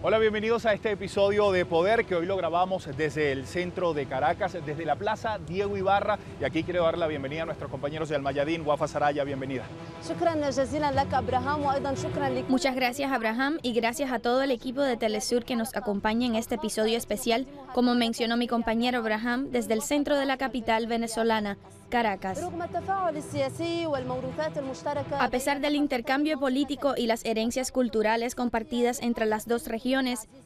Hola, bienvenidos a este episodio de Poder que hoy lo grabamos desde el centro de Caracas, desde la Plaza Diego Ibarra. Y aquí quiero dar la bienvenida a nuestros compañeros de Al Mayadín. Wafa Saraya, bienvenida. Muchas gracias, Abraham, y gracias a todo el equipo de Telesur que nos acompaña en este episodio especial, como mencionó mi compañero Abraham, desde el centro de la capital venezolana, Caracas. A pesar del intercambio político y las herencias culturales compartidas entre las dos regiones,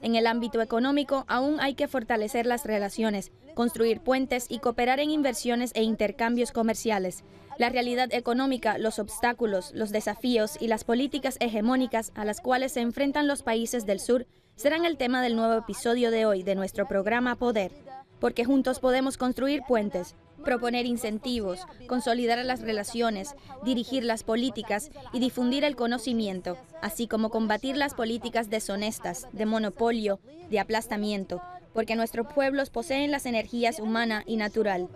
en el ámbito económico aún hay que fortalecer las relaciones, construir puentes y cooperar en inversiones e intercambios comerciales. La realidad económica, los obstáculos, los desafíos y las políticas hegemónicas a las cuales se enfrentan los países del sur serán el tema del nuevo episodio de hoy de nuestro programa Poder, porque juntos podemos construir puentes, proponer incentivos, consolidar las relaciones, dirigir las políticas y difundir el conocimiento, así como combatir las políticas deshonestas, de monopolio, de aplastamiento, porque nuestros pueblos poseen las energías humana y natural.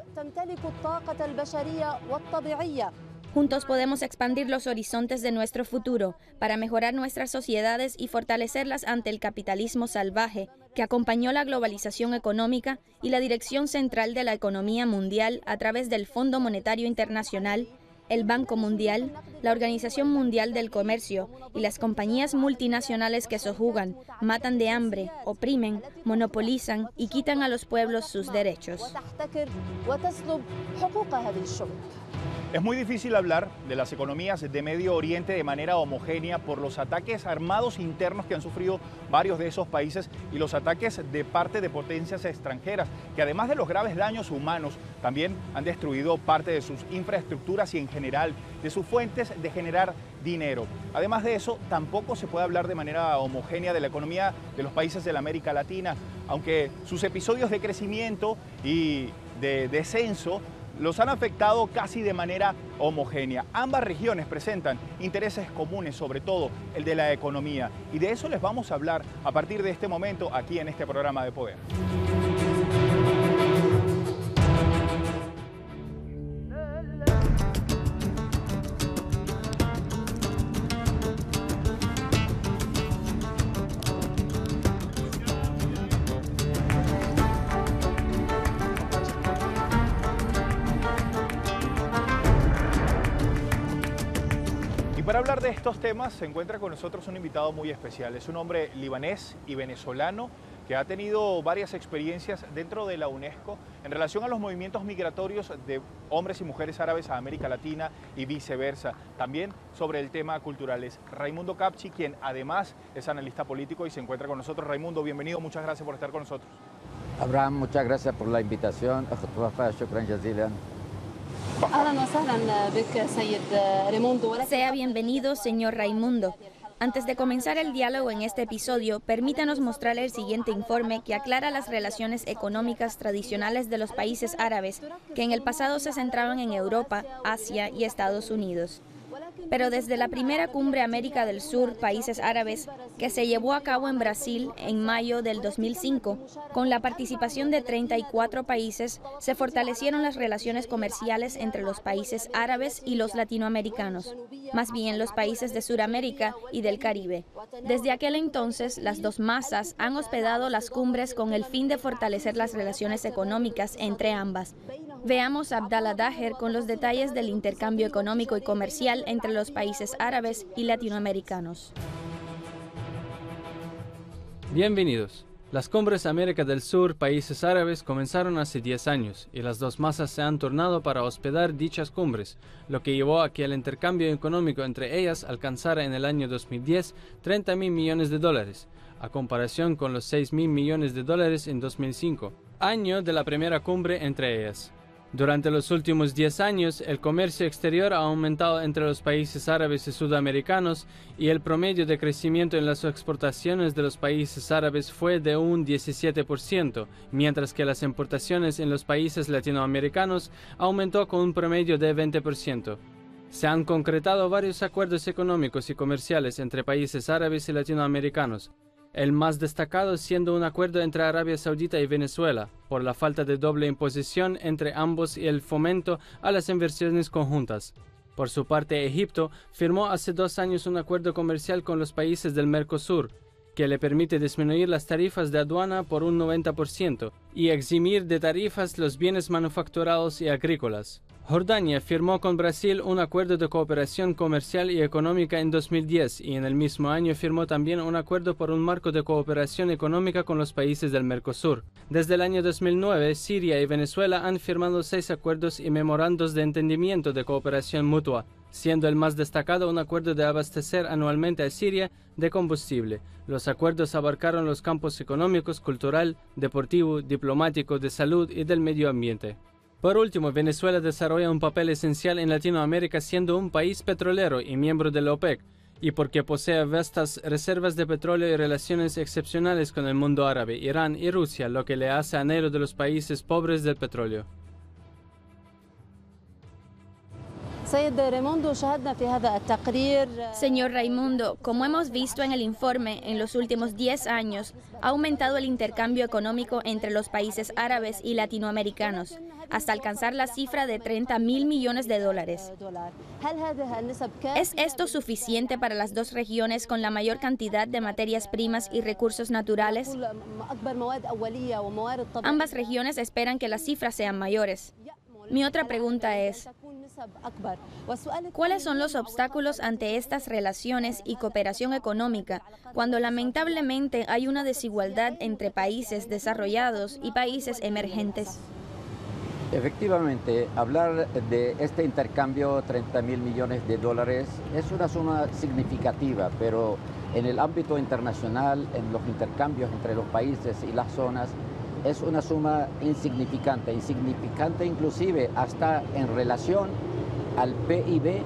Juntos podemos expandir los horizontes de nuestro futuro para mejorar nuestras sociedades y fortalecerlas ante el capitalismo salvaje que acompañó la globalización económica y la dirección central de la economía mundial a través del Fondo Monetario Internacional, el Banco Mundial, la Organización Mundial del Comercio y las compañías multinacionales que sojuzgan, matan de hambre, oprimen, monopolizan y quitan a los pueblos sus derechos. Es muy difícil hablar de las economías de Medio Oriente de manera homogénea por los ataques armados internos que han sufrido varios de esos países y los ataques de parte de potencias extranjeras, que además de los graves daños humanos, también han destruido parte de sus infraestructuras y en general de sus fuentes de generar dinero. Además de eso, tampoco se puede hablar de manera homogénea de la economía de los países de la América Latina, aunque sus episodios de crecimiento y de descenso los han afectado casi de manera homogénea. Ambas regiones presentan intereses comunes, sobre todo el de la economía, y de eso les vamos a hablar a partir de este momento aquí en este programa de Poder. Para hablar de estos temas se encuentra con nosotros un invitado muy especial. Es un hombre libanés y venezolano que ha tenido varias experiencias dentro de la UNESCO en relación a los movimientos migratorios de hombres y mujeres árabes a América Latina y viceversa. También sobre el tema cultural. Es Raimundo Capchi, quien además es analista político y se encuentra con nosotros. Raimundo, bienvenido, muchas gracias por estar con nosotros. Abraham, muchas gracias por la invitación. Sea bienvenido, señor Raimundo. Antes de comenzar el diálogo en este episodio, permítanos mostrarle el siguiente informe que aclara las relaciones económicas tradicionales de los países árabes que en el pasado se centraban en Europa, Asia y Estados Unidos. Pero desde la primera cumbre América del Sur, países árabes, que se llevó a cabo en Brasil en mayo del 2005, con la participación de 34 países, se fortalecieron las relaciones comerciales entre los países árabes y los latinoamericanos, más bien los países de Sudamérica y del Caribe. Desde aquel entonces, las dos masas han hospedado las cumbres con el fin de fortalecer las relaciones económicas entre ambas. Veamos a Abdallah Daher con los detalles del intercambio económico y comercial entre los países árabes y latinoamericanos. Bienvenidos. Las cumbres América del Sur, países árabes, comenzaron hace 10 años y las dos masas se han turnado para hospedar dichas cumbres, lo que llevó a que el intercambio económico entre ellas alcanzara en el año 2010 $30.000 millones, a comparación con los $6.000 millones en 2005, año de la primera cumbre entre ellas. Durante los últimos 10 años, el comercio exterior ha aumentado entre los países árabes y sudamericanos y el promedio de crecimiento en las exportaciones de los países árabes fue de un 17%, mientras que las importaciones en los países latinoamericanos aumentó con un promedio de 20%. Se han concretado varios acuerdos económicos y comerciales entre países árabes y latinoamericanos, el más destacado siendo un acuerdo entre Arabia Saudita y Venezuela, por la falta de doble imposición entre ambos y el fomento a las inversiones conjuntas. Por su parte, Egipto firmó hace 2 años un acuerdo comercial con los países del Mercosur, que le permite disminuir las tarifas de aduana por un 90% y eximir de tarifas los bienes manufacturados y agrícolas. Jordania firmó con Brasil un acuerdo de cooperación comercial y económica en 2010 y en el mismo año firmó también un acuerdo por un marco de cooperación económica con los países del Mercosur. Desde el año 2009, Siria y Venezuela han firmado 6 acuerdos y memorandos de entendimiento de cooperación mutua, siendo el más destacado un acuerdo de abastecer anualmente a Siria de combustible. Los acuerdos abarcaron los campos económicos, cultural, deportivo, diplomático, de salud y del medio ambiente. Por último, Venezuela desarrolla un papel esencial en Latinoamérica siendo un país petrolero y miembro de la OPEC, y porque posee vastas reservas de petróleo y relaciones excepcionales con el mundo árabe, Irán y Rusia, lo que le hace anhelo de los países pobres del petróleo. Señor Raimundo, como hemos visto en el informe, en los últimos 10 años ha aumentado el intercambio económico entre los países árabes y latinoamericanos, hasta alcanzar la cifra de 30.000 millones de dólares. ¿Es esto suficiente para las dos regiones con la mayor cantidad de materias primas y recursos naturales? Ambas regiones esperan que las cifras sean mayores. Mi otra pregunta es, ¿cuáles son los obstáculos ante estas relaciones y cooperación económica cuando lamentablemente hay una desigualdad entre países desarrollados y países emergentes? Efectivamente, hablar de este intercambio, 30.000 millones de dólares, es una suma significativa, pero en el ámbito internacional, en los intercambios entre los países y las zonas, es una suma insignificante inclusive hasta en relación al PIB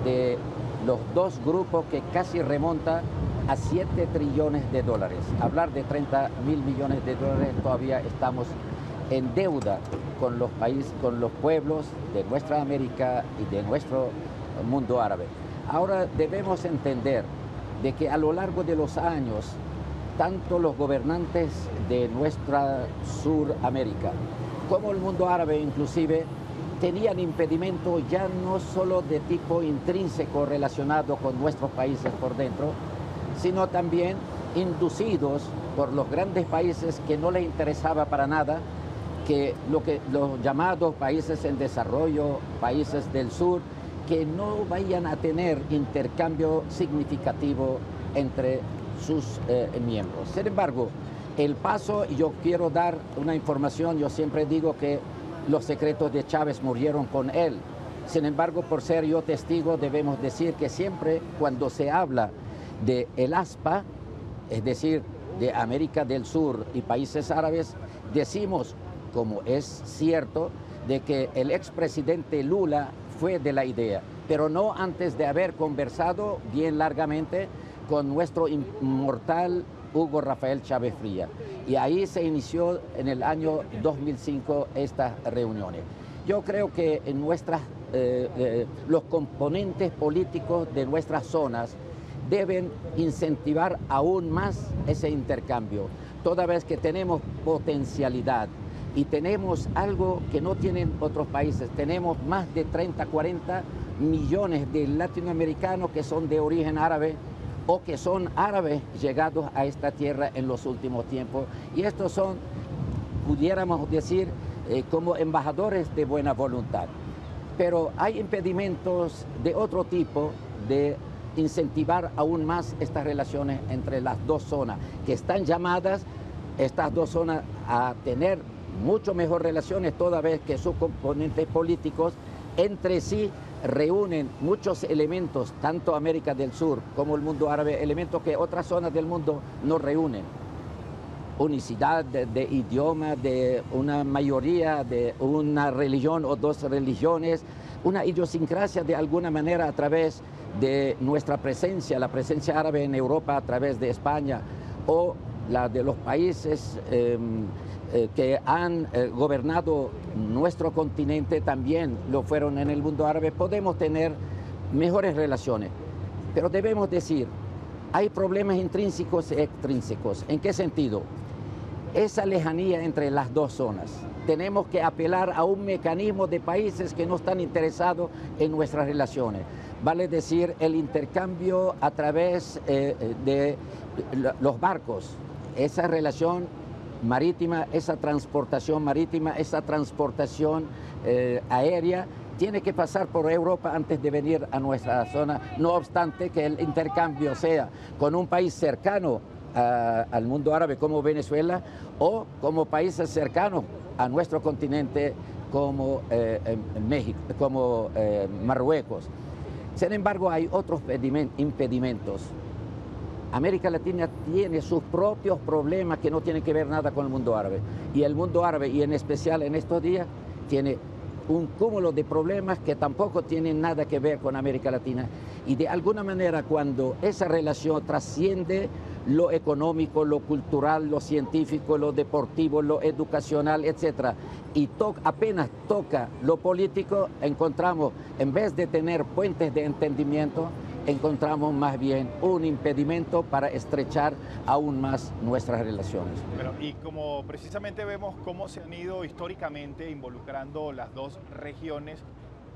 de los dos grupos que casi remonta a 7 trillones de dólares. Hablar de 30.000 millones de dólares, todavía estamos en deuda con los países, con los pueblos de nuestra América y de nuestro mundo árabe. Ahora debemos entender de que a lo largo de los años, tanto los gobernantes de nuestra Suramérica como el mundo árabe inclusive tenían impedimentos ya no solo de tipo intrínseco relacionado con nuestros países por dentro, sino también inducidos por los grandes países que no les interesaba para nada que los llamados países en desarrollo, países del sur, que no vayan a tener intercambio significativo entre sus miembros. Sin embargo, el paso, yo quiero dar una información, yo siempre digo que los secretos de Chávez murieron con él. Sin embargo, por ser yo testigo, debemos decir que siempre cuando se habla de el ASPA, es decir, de América del Sur y países árabes, decimos, como es cierto, de que el expresidente Lula fue de la idea, pero no antes de haber conversado bien largamente con nuestro inmortal Hugo Rafael Chávez Fría. Y ahí se inició en el año 2005 estas reuniones. Yo creo que en los componentes políticos de nuestras zonas deben incentivar aún más ese intercambio, toda vez que tenemos potencialidad y tenemos algo que no tienen otros países. Tenemos más de 30, 40 millones de latinoamericanos que son de origen árabe o que son árabes llegados a esta tierra en los últimos tiempos. Y estos son, pudiéramos decir, como embajadores de buena voluntad. Pero hay impedimentos de otro tipo de incentivar aún más estas relaciones entre las dos zonas, que están llamadas, estas dos zonas, a tener mucho mejor relaciones, toda vez que sus componentes políticos entre sí reúnen muchos elementos, tanto América del Sur como el mundo árabe, elementos que otras zonas del mundo no reúnen. Unicidad de idioma, de una mayoría, de una religión o dos religiones, una idiosincrasia de alguna manera a través de nuestra presencia, la presencia árabe en Europa a través de España, o la de los países que han gobernado nuestro continente también lo fueron en el mundo árabe. Podemos tener mejores relaciones, pero debemos decir, hay problemas intrínsecos y extrínsecos. ¿En qué sentido? esa lejanía entre las dos zonas. Tenemos que apelar a un mecanismo de países que no están interesados en nuestras relaciones. Vale decir, el intercambio a través de los barcos, esa relación marítima, esa transportación marítima, esa transportación aérea, tiene que pasar por Europa antes de venir a nuestra zona, no obstante que el intercambio sea con un país cercano al mundo árabe como Venezuela o como países cercanos a nuestro continente como México, como Marruecos. Sin embargo, hay otros impedimentos. América Latina tiene sus propios problemas que no tienen que ver nada con el mundo árabe. Y el mundo árabe, y en especial en estos días, tiene un cúmulo de problemas que tampoco tienen nada que ver con América Latina. Y de alguna manera, cuando esa relación trasciende lo económico, lo cultural, lo científico, lo deportivo, lo educacional, etc., y apenas toca lo político, encontramos, en vez de tener puentes de entendimiento, encontramos más bien un impedimento para estrechar aún más nuestras relaciones. Bueno, y como precisamente vemos cómo se han ido históricamente involucrando las dos regiones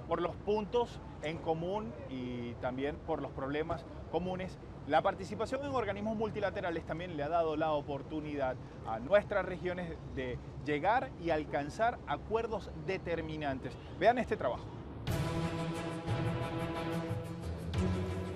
por los puntos en común y también por los problemas comunes, la participación en organismos multilaterales también le ha dado la oportunidad a nuestras regiones de llegar y alcanzar acuerdos determinantes. Vean este trabajo.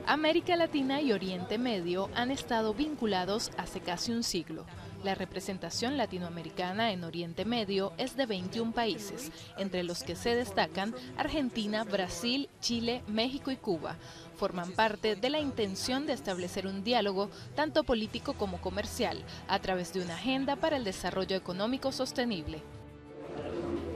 América Latina y Oriente Medio han estado vinculados hace casi un siglo. La representación latinoamericana en Oriente Medio es de 21 países, entre los que se destacan Argentina, Brasil, Chile, México y Cuba. Forman parte de la intención de establecer un diálogo, tanto político como comercial, a través de una agenda para el desarrollo económico sostenible.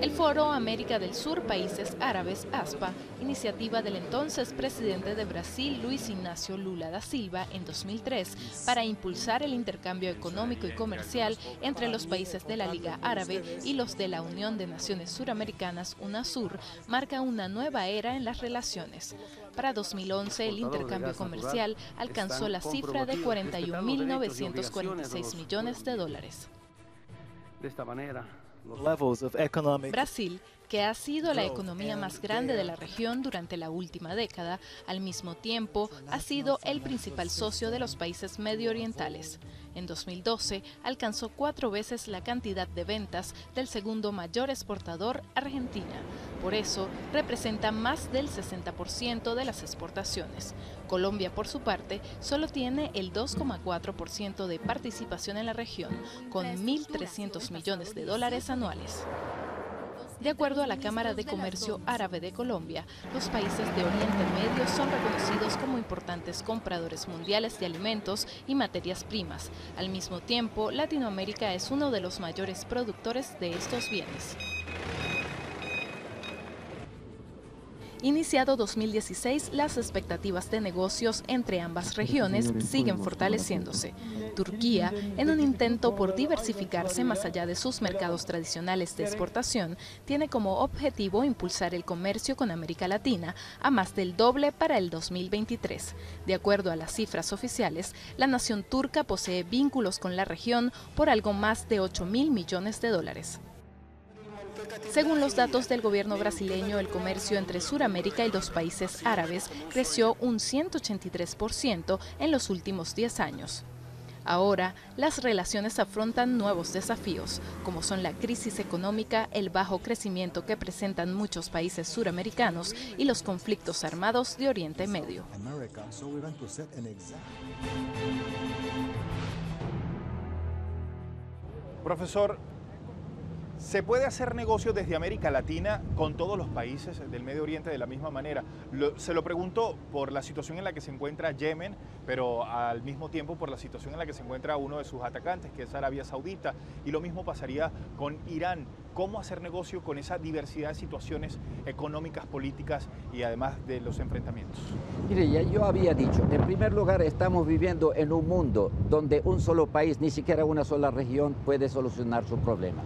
El Foro América del Sur Países Árabes, ASPA, iniciativa del entonces presidente de Brasil, Luis Ignacio Lula da Silva, en 2003, para impulsar el intercambio económico y comercial entre los países de la Liga Árabe y los de la Unión de Naciones Suramericanas, UNASUR, marca una nueva era en las relaciones. Para 2011, el intercambio comercial alcanzó la cifra de 41.946 millones de dólares. De esta manera, Brasil, que ha sido la economía más grande de la región durante la última década, al mismo tiempo ha sido el principal socio de los países medioorientales. En 2012 alcanzó 4 veces la cantidad de ventas del segundo mayor exportador, Argentina. Por eso representa más del 60% de las exportaciones. Colombia, por su parte, solo tiene el 2,4% de participación en la región, con 1.300 millones de dólares anuales. De acuerdo a la Cámara de Comercio Árabe de Colombia, los países de Oriente Medio son reconocidos como importantes compradores mundiales de alimentos y materias primas. Al mismo tiempo, Latinoamérica es uno de los mayores productores de estos bienes. Iniciado 2016, las expectativas de negocios entre ambas regiones siguen fortaleciéndose. Turquía, en un intento por diversificarse más allá de sus mercados tradicionales de exportación, tiene como objetivo impulsar el comercio con América Latina a más del doble para el 2023. De acuerdo a las cifras oficiales, la nación turca posee vínculos con la región por algo más de 8.000 millones de dólares. Según los datos del gobierno brasileño, el comercio entre Sudamérica y los países árabes creció un 183% en los últimos 10 años. Ahora, las relaciones afrontan nuevos desafíos, como son la crisis económica, el bajo crecimiento que presentan muchos países suramericanos y los conflictos armados de Oriente Medio. Profesor, ¿se puede hacer negocio desde América Latina con todos los países del Medio Oriente de la misma manera? Se lo pregunto por la situación en la que se encuentra Yemen, pero al mismo tiempo por la situación en la que se encuentra uno de sus atacantes, que es Arabia Saudita, y lo mismo pasaría con Irán. ¿Cómo hacer negocio con esa diversidad de situaciones económicas, políticas y además de los enfrentamientos? Mire, ya yo había dicho, en primer lugar estamos viviendo en un mundo donde un solo país, ni siquiera una sola región, puede solucionar su problema.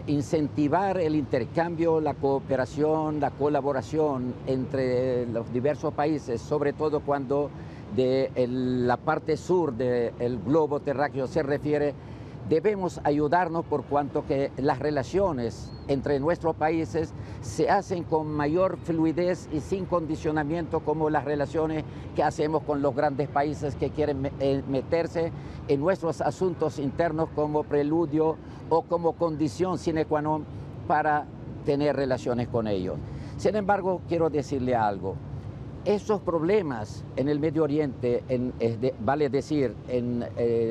Incentivar el intercambio, la cooperación, la colaboración entre los diversos países, sobre todo cuando de la parte sur del globo terráqueo se refiere, debemos ayudarnos por cuanto que las relaciones entre nuestros países se hacen con mayor fluidez y sin condicionamiento como las relaciones que hacemos con los grandes países que quieren meterse en nuestros asuntos internos como preludio o como condición sine qua non para tener relaciones con ellos. Sin embargo, quiero decirle algo. Esos problemas en el Medio Oriente, vale decir, en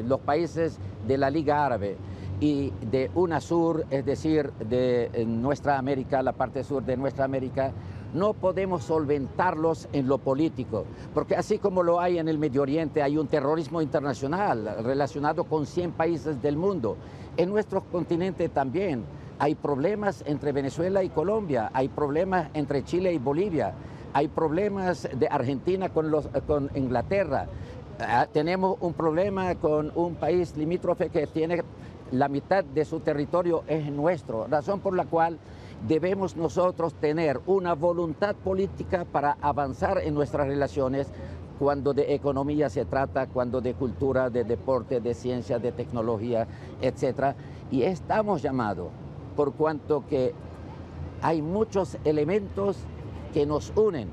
los países de la Liga Árabe y de UNASUR, es decir, de nuestra América, la parte sur de nuestra América, no podemos solventarlos en lo político, porque así como lo hay en el Medio Oriente, hay un terrorismo internacional relacionado con 100 países del mundo. En nuestro continente también hay problemas entre Venezuela y Colombia, hay problemas entre Chile y Bolivia, hay problemas de Argentina con Inglaterra. Tenemos un problema con un país limítrofe que tiene la mitad de su territorio es nuestro, razón por la cual debemos nosotros tener una voluntad política para avanzar en nuestras relaciones cuando de economía se trata, cuando de cultura, de deporte, de ciencia, de tecnología, etc. Y estamos llamados, por cuanto que hay muchos elementos que nos unen.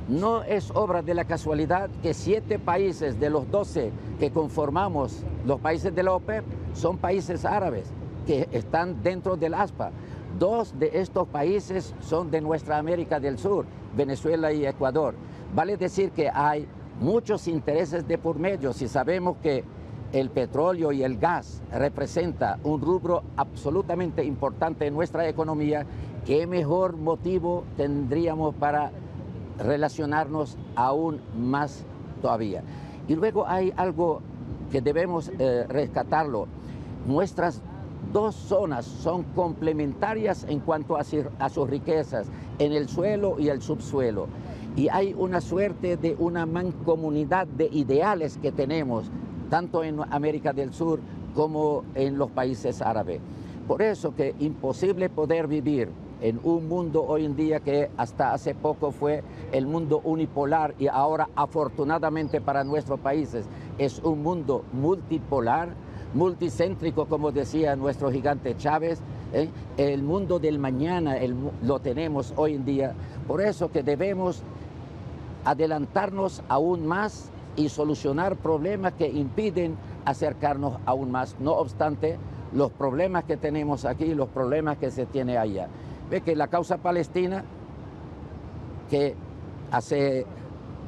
No es obra de la casualidad que 7 países de los 12 que conformamos los países de la OPEP son países árabes que están dentro del ASPA. 2 de estos países son de nuestra América del Sur, Venezuela y Ecuador. Vale decir que hay muchos intereses de por medio. Si sabemos que el petróleo y el gas representa un rubro absolutamente importante en nuestra economía, ¿qué mejor motivo tendríamos para relacionarnos aún más todavía? Y luego hay algo que debemos rescatarlo. Nuestras 2 zonas son complementarias en cuanto a sus riquezas, en el suelo y el subsuelo. Y hay una suerte de una mancomunidad de ideales que tenemos, tanto en América del Sur como en los países árabes. Por eso que es imposible poder vivir en un mundo hoy en día que hasta hace poco fue el mundo unipolar y ahora afortunadamente para nuestros países es un mundo multipolar, multicéntrico, como decía nuestro gigante Chávez. El mundo del mañana lo tenemos hoy en día. Por eso que debemos adelantarnos aún más y solucionar problemas que impiden acercarnos aún más. No obstante, los problemas que tenemos aquí, los problemas que se tiene allá. Ve que la causa palestina, que hace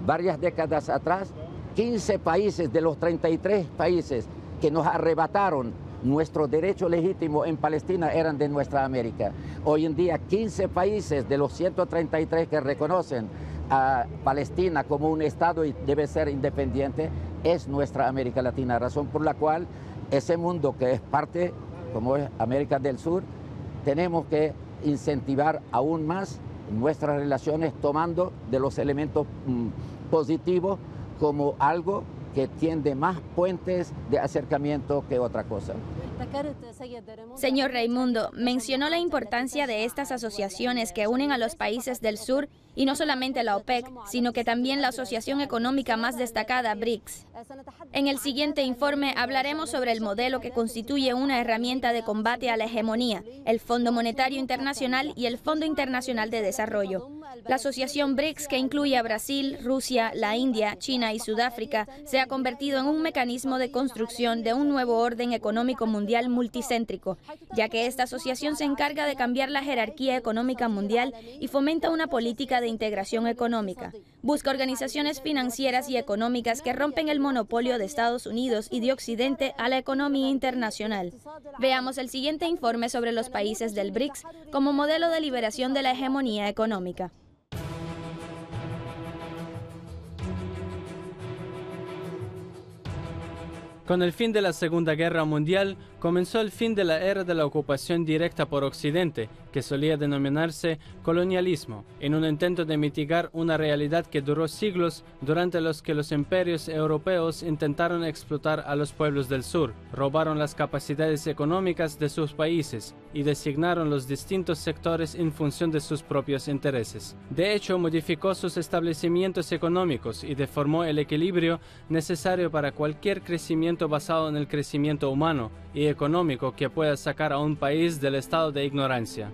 varias décadas atrás, 15 países de los 33 países que nos arrebataron nuestro derecho legítimo en Palestina eran de nuestra América. Hoy en día 15 países de los 133 que reconocen a Palestina como un Estado y debe ser independiente es nuestra América Latina, razón por la cual ese mundo que es parte, como es América del Sur, tenemos que incentivar aún más nuestras relaciones tomando de los elementos positivos como algo que tiende más puentes de acercamiento que otra cosa. Señor Raimundo, mencionó la importancia de estas asociaciones que unen a los países del sur y no solamente la OPEC, sino que también la asociación económica más destacada, BRICS. En el siguiente informe hablaremos sobre el modelo que constituye una herramienta de combate a la hegemonía, el Fondo Monetario Internacional y el Fondo Internacional de Desarrollo. La asociación BRICS, que incluye a Brasil, Rusia, la India, China y Sudáfrica, se ha convertido en un mecanismo de construcción de un nuevo orden económico mundial multicéntrico, ya que esta asociación se encarga de cambiar la jerarquía económica mundial y fomenta una política de integración económica. Busca organizaciones financieras y económicas que rompen el monopolio de Estados Unidos y de Occidente a la economía internacional. Veamos el siguiente informe sobre los países del BRICS como modelo de liberación de la hegemonía económica. Con el fin de la Segunda Guerra Mundial, comenzó el fin de la era de la ocupación directa por Occidente, que solía denominarse colonialismo, en un intento de mitigar una realidad que duró siglos durante los que los imperios europeos intentaron explotar a los pueblos del sur, robaron las capacidades económicas de sus países y designaron los distintos sectores en función de sus propios intereses. De hecho, modificó sus establecimientos económicos y deformó el equilibrio necesario para cualquier crecimiento crecimiento basado en el crecimiento humano y económico que pueda sacar a un país del estado de ignorancia.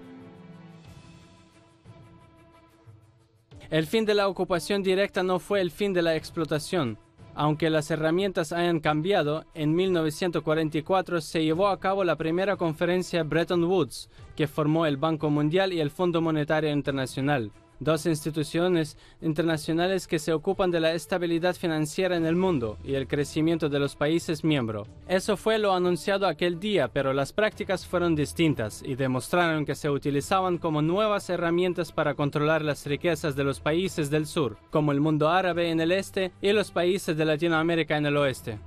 El fin de la ocupación directa no fue el fin de la explotación. Aunque las herramientas hayan cambiado, en 1944 se llevó a cabo la primera conferencia Bretton Woods, que formó el Banco Mundial y el Fondo Monetario Internacional, dos instituciones internacionales que se ocupan de la estabilidad financiera en el mundo y el crecimiento de los países miembros. Eso fue lo anunciado aquel día, pero las prácticas fueron distintas y demostraron que se utilizaban como nuevas herramientas para controlar las riquezas de los países del sur, como el mundo árabe en el este y los países de Latinoamérica en el oeste.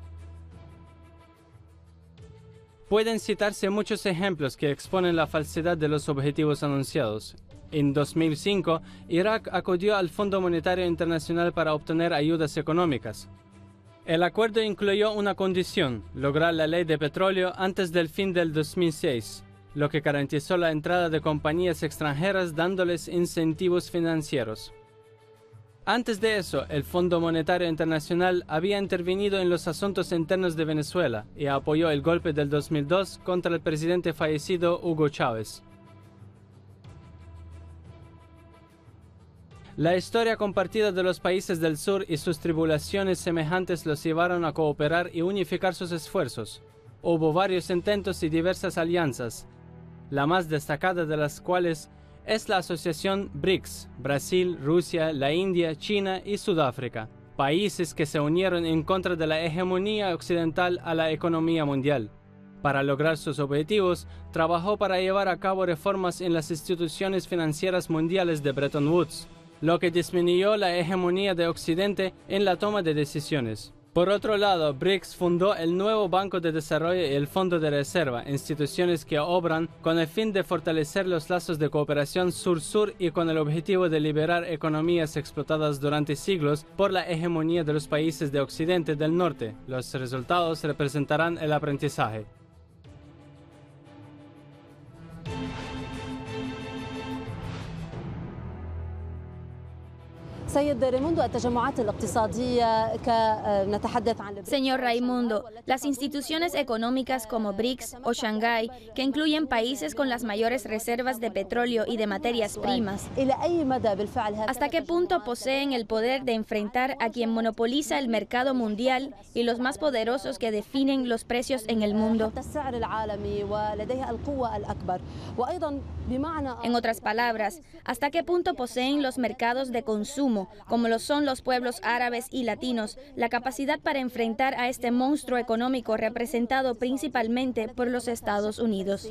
Pueden citarse muchos ejemplos que exponen la falsedad de los objetivos anunciados. En 2005, Irak acudió al Fondo Monetario Internacional para obtener ayudas económicas. El acuerdo incluyó una condición: lograr la ley de petróleo antes del fin del 2006, lo que garantizó la entrada de compañías extranjeras dándoles incentivos financieros. Antes de eso, el Fondo Monetario Internacional había intervenido en los asuntos internos de Venezuela y apoyó el golpe del 2002 contra el presidente fallecido Hugo Chávez. La historia compartida de los países del sur y sus tribulaciones semejantes los llevaron a cooperar y unificar sus esfuerzos. Hubo varios intentos y diversas alianzas, la más destacada de las cuales es la asociación BRICS, Brasil, Rusia, la India, China y Sudáfrica, países que se unieron en contra de la hegemonía occidental a la economía mundial. Para lograr sus objetivos, trabajó para llevar a cabo reformas en las instituciones financieras mundiales de Bretton Woods, lo que disminuyó la hegemonía de Occidente en la toma de decisiones. Por otro lado, BRICS fundó el nuevo Banco de Desarrollo y el Fondo de Reserva, instituciones que obran con el fin de fortalecer los lazos de cooperación sur-sur y con el objetivo de liberar economías explotadas durante siglos por la hegemonía de los países de Occidente del Norte. Los resultados representarán el aprendizaje. Señor Raimundo, las instituciones económicas como BRICS o Shanghái, que incluyen países con las mayores reservas de petróleo y de materias primas, ¿hasta qué punto poseen el poder de enfrentar a quien monopoliza el mercado mundial y los más poderosos que definen los precios en el mundo? En otras palabras, ¿hasta qué punto poseen los mercados de consumo, como lo son los pueblos árabes y latinos, la capacidad para enfrentar a este monstruo económico representado principalmente por los Estados Unidos?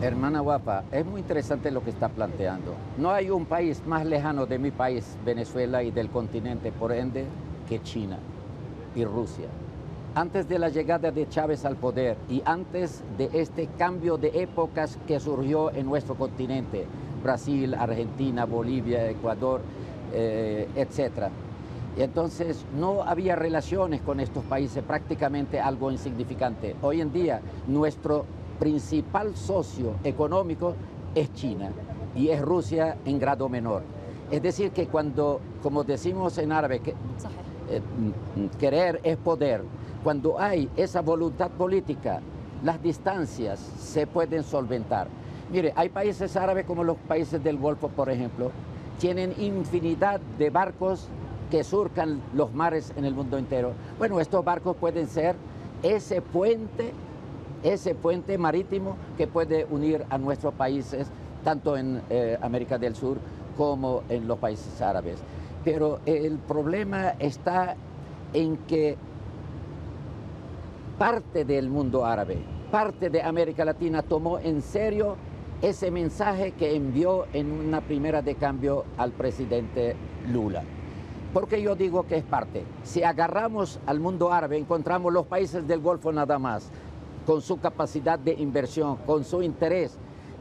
Hermana Guapa, es muy interesante lo que está planteando. No hay un país más lejano de mi país, Venezuela, y del continente, por ende, que China y Rusia. Antes de la llegada de Chávez al poder y antes de este cambio de épocas que surgió en nuestro continente, Brasil, Argentina, Bolivia, Ecuador, etc. Y entonces no había relaciones con estos países, prácticamente algo insignificante. Hoy en día nuestro principal socio económico es China y es Rusia en grado menor. Es decir, que cuando, como decimos en árabe, querer es poder. Cuando hay esa voluntad política, las distancias se pueden solventar. Mire, hay países árabes como los países del Golfo, por ejemplo, tienen infinidad de barcos que surcan los mares en el mundo entero. Bueno, estos barcos pueden ser ese puente marítimo que puede unir a nuestros países, tanto en América del Sur como en los países árabes. Pero el problema está en que parte del mundo árabe, parte de América Latina tomó en serio ese mensaje que envió en una primera de cambio al presidente Lula. ¿Por qué yo digo que es parte? Si agarramos al mundo árabe, encontramos los países del Golfo nada más, con su capacidad de inversión, con su interés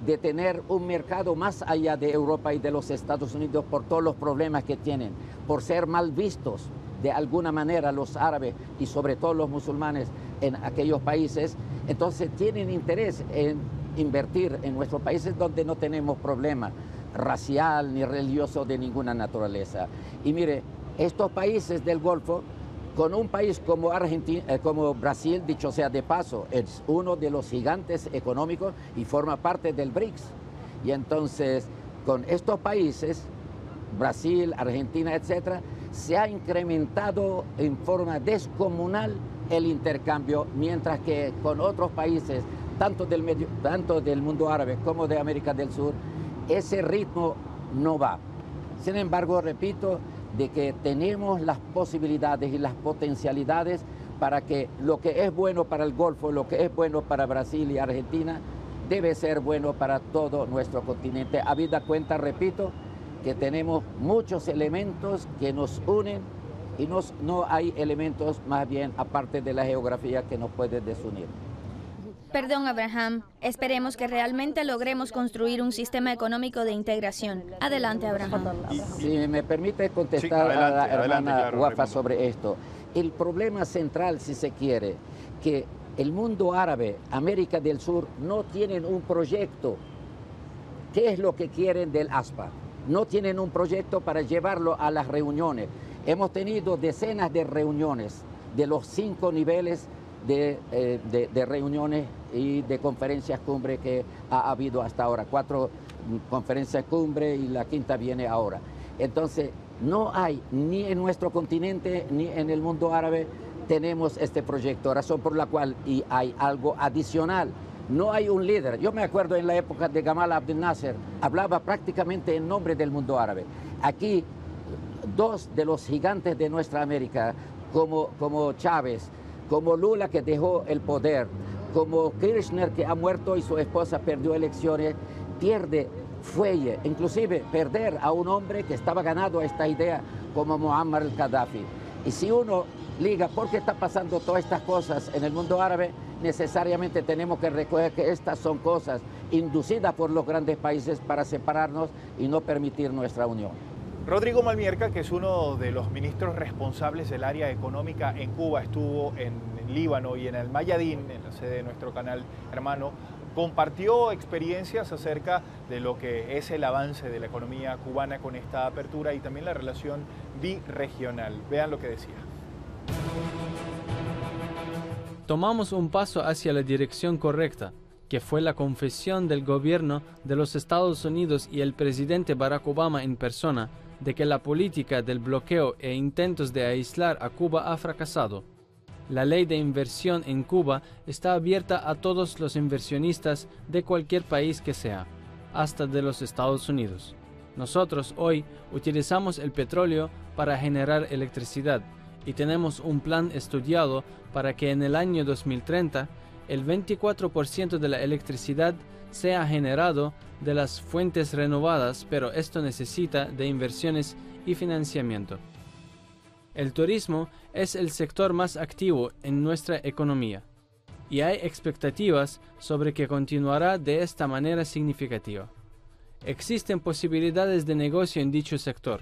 de tener un mercado más allá de Europa y de los Estados Unidos por todos los problemas que tienen, por ser mal vistos de alguna manera los árabes y sobre todo los musulmanes en aquellos países. Entonces tienen interés en invertir en nuestros países donde no tenemos problema racial ni religioso de ninguna naturaleza. Y mire, estos países del Golfo con un país como como Brasil, dicho sea de paso, es uno de los gigantes económicos y forma parte del BRICS. Y entonces, con estos países, Brasil, Argentina, etcétera, se ha incrementado en forma descomunal el intercambio, mientras que con otros países, tanto del mundo árabe como de América del Sur, ese ritmo no va. Sin embargo, repito, de que tenemos las posibilidades y las potencialidades para que lo que es bueno para el Golfo, lo que es bueno para Brasil y Argentina, debe ser bueno para todo nuestro continente. Habida cuenta, repito, que tenemos muchos elementos que nos unen y no hay elementos más bien aparte de la geografía que nos puede desunir. Perdón, Abraham. Esperemos que realmente logremos construir un sistema económico de integración. Adelante, Abraham. Si me permite contestar a la hermana Wafa sobre esto. El problema central, si se quiere, que el mundo árabe, América del Sur, no tienen un proyecto. ¿Qué es lo que quieren del ASPA? No tienen un proyecto para llevarlo a las reuniones. Hemos tenido decenas de reuniones de los 5 niveles de reuniones y de conferencias cumbre que ha habido hasta ahora. 4 conferencias cumbre y la 5ª viene ahora. Entonces, no hay ni en nuestro continente ni en el mundo árabe tenemos este proyecto, razón por la cual y hay algo adicional. No hay un líder. Yo me acuerdo en la época de Gamal Abdel Nasser, hablaba prácticamente en nombre del mundo árabe. Aquí, 2 de los gigantes de nuestra América, como Chávez, como Lula, que dejó el poder, como Kirchner, que ha muerto y su esposa perdió elecciones, pierde fuelle, inclusive perder a un hombre que estaba ganado a esta idea como Muammar al-Gaddafi. Y si uno liga por qué está pasando todas estas cosas en el mundo árabe, necesariamente tenemos que recoger que estas son cosas inducidas por los grandes países para separarnos y no permitir nuestra unión. Rodrigo Malmierca, que es uno de los ministros responsables del área económica en Cuba, estuvo en Líbano y en el Mayadín, en la sede de nuestro canal hermano, compartió experiencias acerca de lo que es el avance de la economía cubana con esta apertura y también la relación birregional. Vean lo que decía. Tomamos un paso hacia la dirección correcta, que fue la confesión del gobierno de los Estados Unidos y el presidente Barack Obama en persona de que la política del bloqueo e intentos de aislar a Cuba ha fracasado. La ley de inversión en Cuba está abierta a todos los inversionistas de cualquier país que sea, hasta de los Estados Unidos. Nosotros hoy utilizamos el petróleo para generar electricidad y tenemos un plan estudiado para que en el año 2030 el 24% de la electricidad sea generado de las fuentes renovadas, pero esto necesita de inversiones y financiamiento. El turismo es el sector más activo en nuestra economía y hay expectativas sobre que continuará de esta manera significativa. Existen posibilidades de negocio en dicho sector.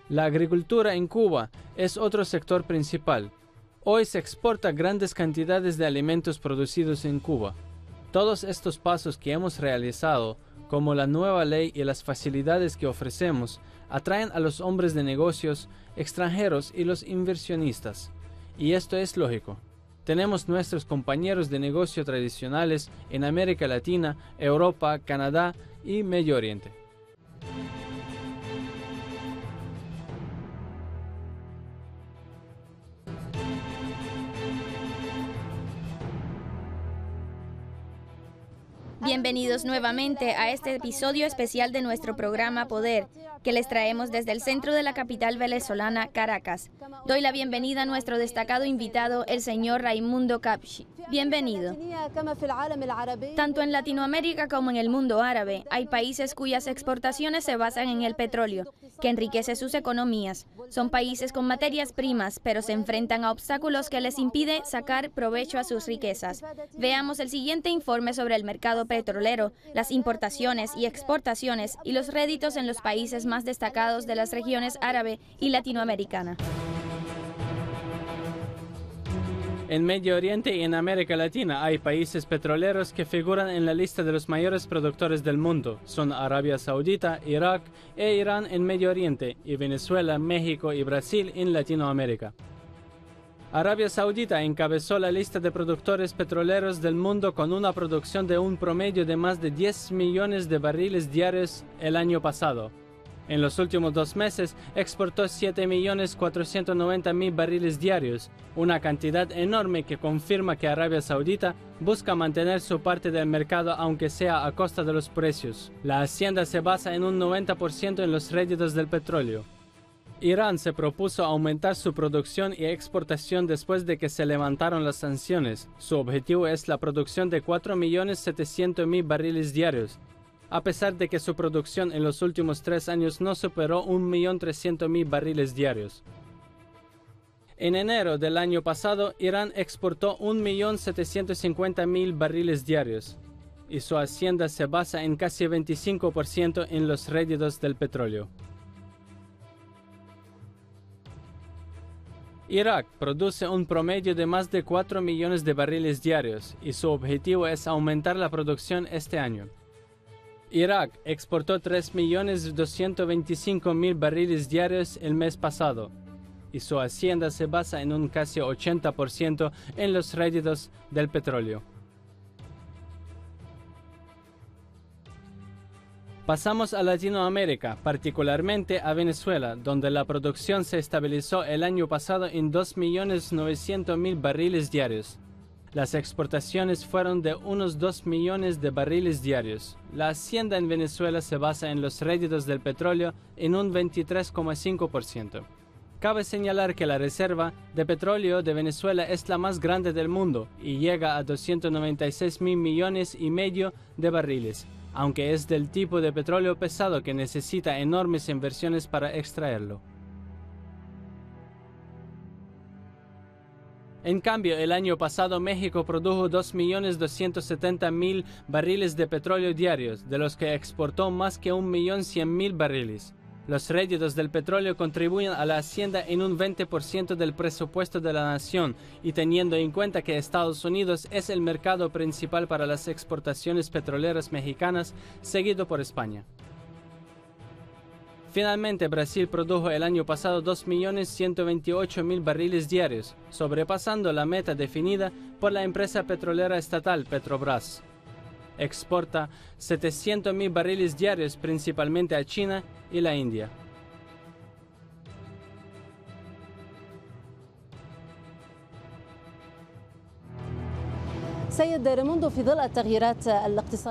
La agricultura en Cuba es otro sector principal. Hoy se exporta grandes cantidades de alimentos producidos en Cuba. Todos estos pasos que hemos realizado, como la nueva ley y las facilidades que ofrecemos, atraen a los hombres de negocios extranjeros y los inversionistas. Y esto es lógico. Tenemos nuestros compañeros de negocio tradicionales en América Latina, Europa, Canadá y Medio Oriente. Bienvenidos nuevamente a este episodio especial de nuestro programa Poder, que les traemos desde el centro de la capital venezolana, Caracas. Doy la bienvenida a nuestro destacado invitado, el señor Raimundo Kapshi. Bienvenido. Tanto en Latinoamérica como en el mundo árabe, hay países cuyas exportaciones se basan en el petróleo, que enriquece sus economías. Son países con materias primas, pero se enfrentan a obstáculos que les impiden sacar provecho a sus riquezas. Veamos el siguiente informe sobre el mercado petrolero, las importaciones y exportaciones y los réditos en los países más destacados de las regiones árabe y latinoamericana. En Medio Oriente y en América Latina hay países petroleros que figuran en la lista de los mayores productores del mundo. Son Arabia Saudita, Irak e Irán en Medio Oriente y Venezuela, México y Brasil en Latinoamérica. Arabia Saudita encabezó la lista de productores petroleros del mundo con una producción de un promedio de más de 10 millones de barriles diarios el año pasado. En los últimos 2 meses exportó 7.490.000 barriles diarios, una cantidad enorme que confirma que Arabia Saudita busca mantener su parte del mercado aunque sea a costa de los precios. La hacienda se basa en un 90% en los réditos del petróleo. Irán se propuso aumentar su producción y exportación después de que se levantaron las sanciones. Su objetivo es la producción de 4.700.000 barriles diarios, a pesar de que su producción en los últimos 3 años no superó 1.300.000 barriles diarios. En enero del año pasado, Irán exportó 1.750.000 barriles diarios, y su hacienda se basa en casi 25% en los réditos del petróleo. Irak produce un promedio de más de 4 millones de barriles diarios y su objetivo es aumentar la producción este año. Irak exportó 3.225.000 barriles diarios el mes pasado y su hacienda se basa en un casi 80% en los réditos del petróleo. Pasamos a Latinoamérica, particularmente a Venezuela, donde la producción se estabilizó el año pasado en 2.900.000 barriles diarios. Las exportaciones fueron de unos 2 millones de barriles diarios. La hacienda en Venezuela se basa en los réditos del petróleo en un 23,5%. Cabe señalar que la reserva de petróleo de Venezuela es la más grande del mundo y llega a 296.000 millones y medio de barriles, aunque es del tipo de petróleo pesado que necesita enormes inversiones para extraerlo. En cambio, el año pasado México produjo 2.270.000 barriles de petróleo diarios, de los que exportó más que 1.100.000 barriles. Los réditos del petróleo contribuyen a la hacienda en un 20% del presupuesto de la nación y teniendo en cuenta que Estados Unidos es el mercado principal para las exportaciones petroleras mexicanas, seguido por España. Finalmente, Brasil produjo el año pasado 2.128.000 barriles diarios, sobrepasando la meta definida por la empresa petrolera estatal Petrobras. Exporta 700.000 barriles diarios principalmente a China y la India.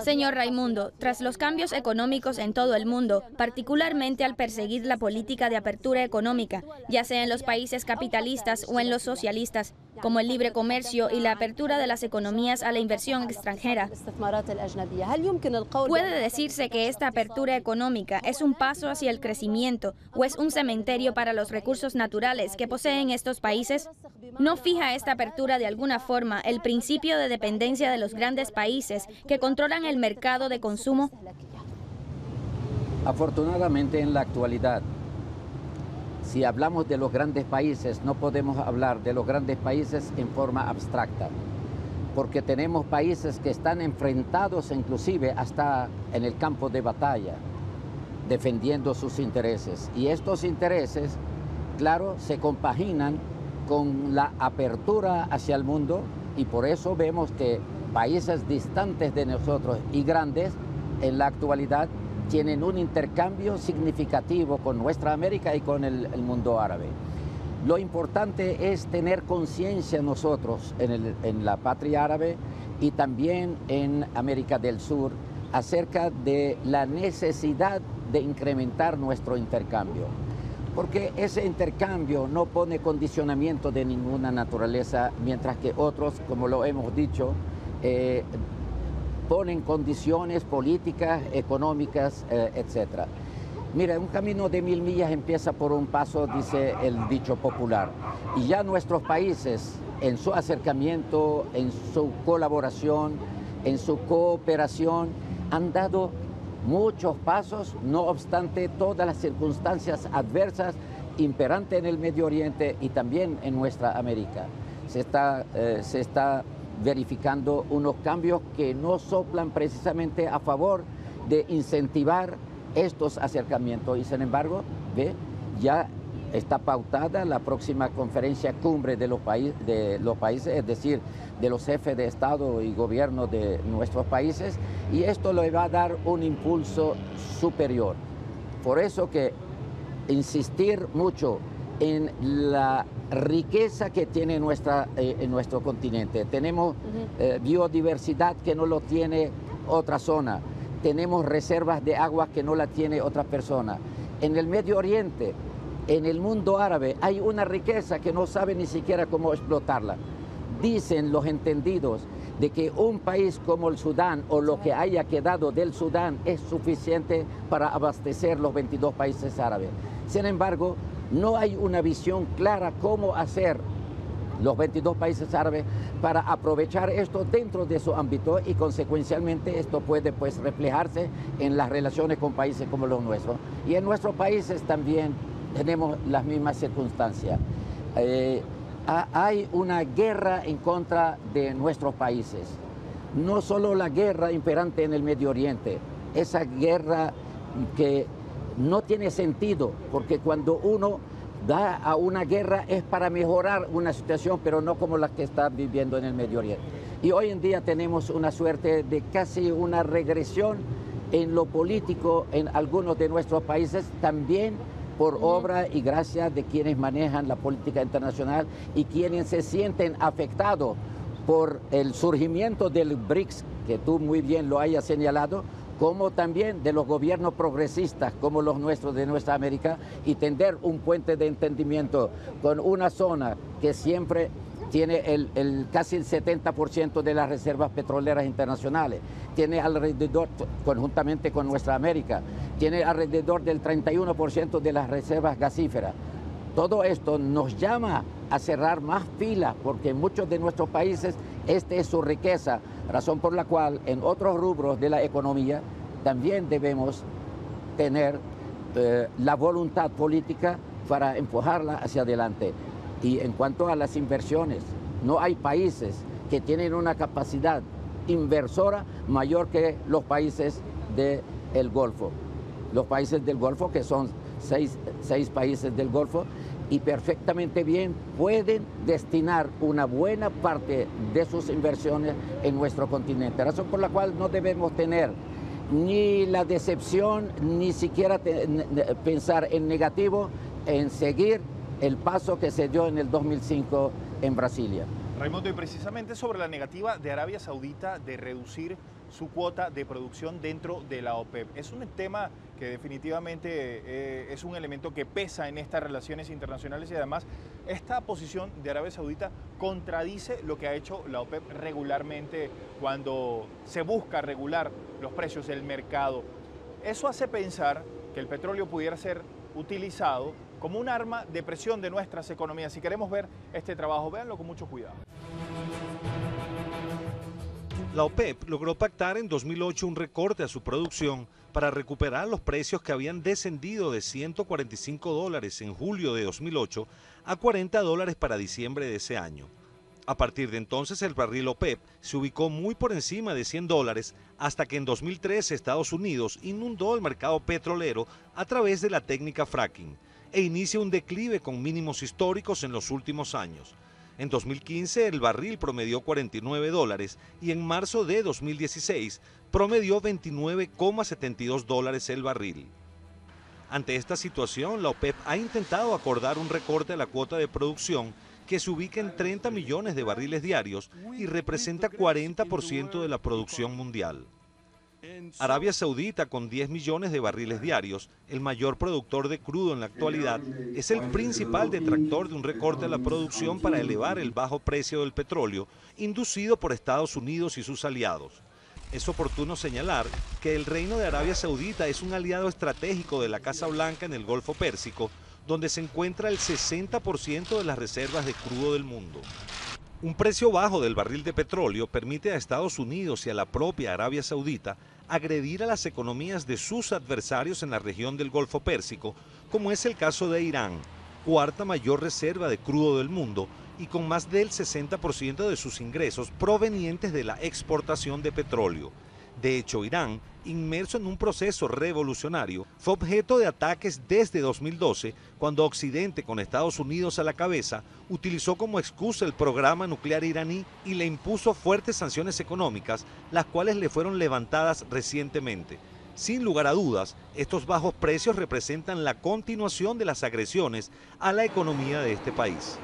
Señor Raimundo, tras los cambios económicos en todo el mundo, particularmente al perseguir la política de apertura económica, ya sea en los países capitalistas o en los socialistas, como el libre comercio y la apertura de las economías a la inversión extranjera, ¿puede decirse que esta apertura económica es un paso hacia el crecimiento o es un cementerio para los recursos naturales que poseen estos países? ¿No fija esta apertura de alguna forma el principio de dependencia de los grandes países que controlan el mercado de consumo? Afortunadamente, en la actualidad, si hablamos de los grandes países, no podemos hablar de los grandes países en forma abstracta, porque tenemos países que están enfrentados inclusive hasta en el campo de batalla, defendiendo sus intereses. Y estos intereses, claro, se compaginan con la apertura hacia el mundo y por eso vemos que países distantes de nosotros y grandes en la actualidad tienen un intercambio significativo con nuestra América y con el mundo árabe. Lo importante es tener conciencia nosotros en la patria árabe y también en América del Sur acerca de la necesidad de incrementar nuestro intercambio. Porque ese intercambio no pone condicionamiento de ninguna naturaleza, mientras que otros, como lo hemos dicho, ponen condiciones políticas, económicas, etc. Mira, un camino de 1000 millas empieza por un paso, dice el dicho popular. Y ya nuestros países, en su acercamiento, en su colaboración, en su cooperación, han dado muchos pasos, no obstante todas las circunstancias adversas imperantes en el Medio Oriente y también en nuestra América. Se está verificando unos cambios que no soplan precisamente a favor de incentivar estos acercamientos y sin embargo, ya está pautada la próxima conferencia cumbre de los países, es decir, de los jefes de Estado y gobierno de nuestros países, y esto le va a dar un impulso superior. Por eso que insistir mucho en la riqueza que tiene en nuestro continente. Tenemos biodiversidad que no lo tiene otra zona. Tenemos reservas de agua que no la tiene otra persona. En el Medio Oriente, en el mundo árabe, hay una riqueza que no sabe ni siquiera cómo explotarla. Dicen los entendidos de que un país como el Sudán o lo que haya quedado del Sudán es suficiente para abastecer los 22 países árabes. Sin embargo, no hay una visión clara cómo hacer los 22 países árabes para aprovechar esto dentro de su ámbito, y consecuencialmente esto puede pues reflejarse en las relaciones con países como los nuestros. Y en nuestros países también tenemos las mismas circunstancias. Hay una guerra en contra de nuestros países. No solo la guerra imperante en el Medio Oriente, esa guerra que no tiene sentido, porque cuando uno da a una guerra es para mejorar una situación, pero no como la que está viviendo en el Medio Oriente. Y hoy en día tenemos una suerte de casi una regresión en lo político en algunos de nuestros países, también por obra y gracia de quienes manejan la política internacional y quienes se sienten afectados por el surgimiento del BRICS, que tú muy bien lo hayas señalado, como también de los gobiernos progresistas como los nuestros de nuestra América, y tender un puente de entendimiento con una zona que siempre tiene casi el 70% de las reservas petroleras internacionales, tiene alrededor, conjuntamente con nuestra América, tiene alrededor del 31% de las reservas gasíferas. Todo esto nos llama a cerrar más filas, porque en muchos de nuestros países esta es su riqueza, razón por la cual en otros rubros de la economía también debemos tener la voluntad política para empujarla hacia adelante. Y en cuanto a las inversiones, no hay países que tienen una capacidad inversora mayor que los países del Golfo. Los países del Golfo, que son seis países del Golfo, y perfectamente bien pueden destinar una buena parte de sus inversiones en nuestro continente. Razón por la cual no debemos tener ni la decepción, ni siquiera pensar en negativo, en seguir el paso que se dio en el 2005 en Brasilia. Raimundo, y precisamente sobre la negativa de Arabia Saudita de reducir su cuota de producción dentro de la OPEP. Es un tema que definitivamente es un elemento que pesa en estas relaciones internacionales, y además esta posición de Arabia Saudita contradice lo que ha hecho la OPEP regularmente cuando se busca regular los precios del mercado. Eso hace pensar que el petróleo pudiera ser utilizado como un arma de presión de nuestras economías. Si queremos ver este trabajo, véanlo con mucho cuidado. La OPEP logró pactar en 2008 un recorte a su producción para recuperar los precios que habían descendido de $145 en julio de 2008 a $40 para diciembre de ese año. A partir de entonces el barril OPEP se ubicó muy por encima de $100 hasta que en 2013 Estados Unidos inundó el mercado petrolero a través de la técnica fracking e inicia un declive con mínimos históricos en los últimos años. En 2015 el barril promedió $49 y en marzo de 2016 promedió $29,72 el barril. Ante esta situación, la OPEP ha intentado acordar un recorte a la cuota de producción que se ubica en 30 millones de barriles diarios y representa 40% de la producción mundial. Arabia Saudita, con 10 millones de barriles diarios, el mayor productor de crudo en la actualidad, es el principal detractor de un recorte a la producción para elevar el bajo precio del petróleo, inducido por Estados Unidos y sus aliados. Es oportuno señalar que el Reino de Arabia Saudita es un aliado estratégico de la Casa Blanca en el Golfo Pérsico, donde se encuentra el 60% de las reservas de crudo del mundo. Un precio bajo del barril de petróleo permite a Estados Unidos y a la propia Arabia Saudita agredir a las economías de sus adversarios en la región del Golfo Pérsico, como es el caso de Irán, cuarta mayor reserva de crudo del mundo y con más del 60% de sus ingresos provenientes de la exportación de petróleo. De hecho, Irán, inmerso en un proceso revolucionario, fue objeto de ataques desde 2012, cuando Occidente, con Estados Unidos a la cabeza, utilizó como excusa el programa nuclear iraní y le impuso fuertes sanciones económicas, las cuales le fueron levantadas recientemente. Sin lugar a dudas, estos bajos precios representan la continuación de las agresiones a la economía de este país.